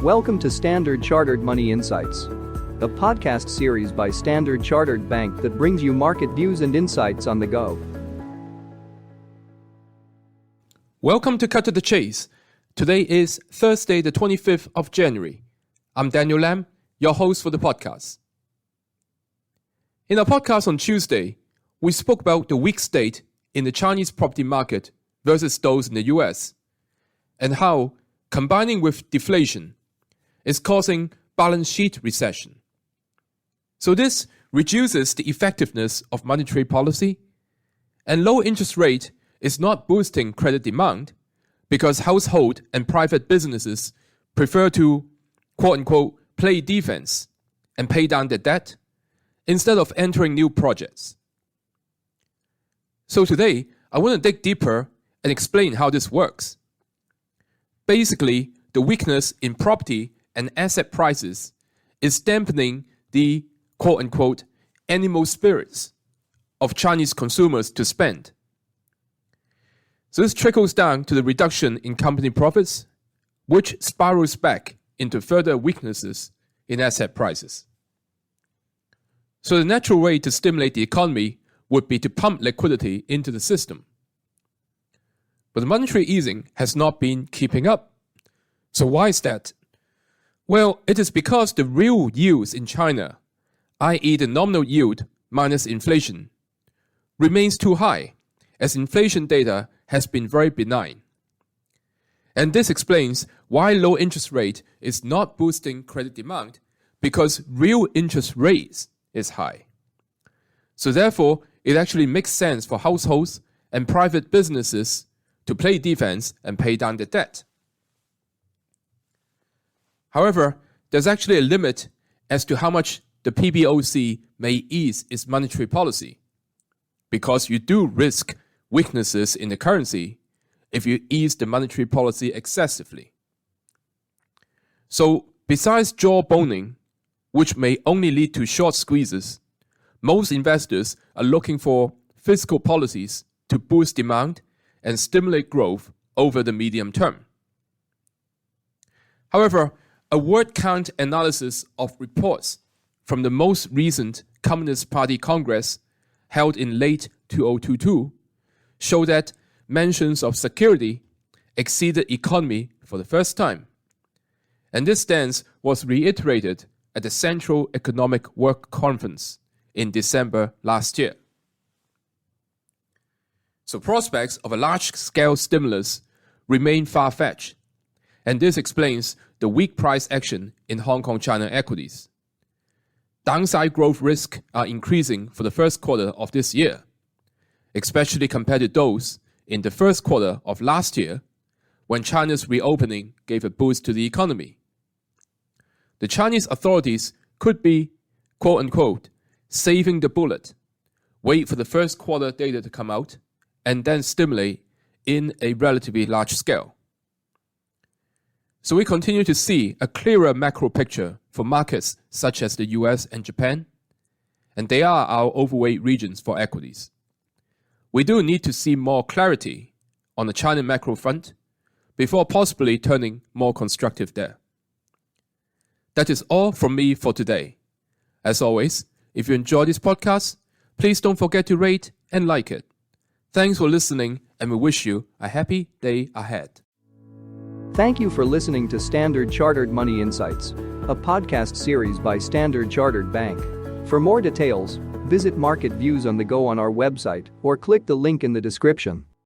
Welcome to Standard Chartered Money Insights, a podcast series by Standard Chartered Bank that brings you market views and insights on the go. Welcome to Cut to the Chase. Today is Thursday, the 25th of January. I'm Daniel Lam, your host for the podcast. In our podcast on Tuesday, we spoke about the weak state in the Chinese property market versus those in the US, and how combining with deflation is causing balance sheet recession. So this reduces the effectiveness of monetary policy, and low interest rate is not boosting credit demand because household and private businesses prefer to, quote-unquote, play defense and pay down their debt instead of entering new projects. So today, I want to dig deeper and explain how this works. Basically, the weakness in property and asset prices is dampening the, quote-unquote, animal spirits of Chinese consumers to spend. So this trickles down to the reduction in company profits, which spirals back into further weaknesses in asset prices. So the natural way to stimulate the economy would be to pump liquidity into the system. But the monetary easing has not been keeping up. So why is that? Well, it is because the real yields in China, i.e. the nominal yield minus inflation, remains too high, as inflation data has been very benign. And this explains why low interest rate is not boosting credit demand, because real interest rates is high. So therefore, it actually makes sense for households and private businesses to play defense and pay down their debt. However, there's actually a limit as to how much the PBOC may ease its monetary policy, because you do risk weaknesses in the currency if you ease the monetary policy excessively. So, besides jawboning, which may only lead to short squeezes, most investors are looking for fiscal policies to boost demand and stimulate growth over the medium term. However, a word count analysis of reports from the most recent Communist Party Congress held in late 2022 show that mentions of security exceeded economy for the first time. And this stance was reiterated at the Central Economic Work Conference in December last year. So prospects of a large-scale stimulus remain far-fetched, and this explains the weak price action in Hong Kong China equities. Downside growth risks are increasing for the first quarter of this year, especially compared to those in the first quarter of last year, when China's reopening gave a boost to the economy. The Chinese authorities could be, quote-unquote, saving the bullet, wait for the first quarter data to come out, and then stimulate in a relatively large scale. So we continue to see a clearer macro picture for markets such as the US and Japan, and they are our overweight regions for equities. We do need to see more clarity on the China macro front before possibly turning more constructive there. That is all from me for today. As always, if you enjoy this podcast, please don't forget to rate and like it. Thanks for listening, and we wish you a happy day ahead. Thank you for listening to Standard Chartered Money Insights, a podcast series by Standard Chartered Bank. For more details, visit Market Views on the Go on our website or click the link in the description.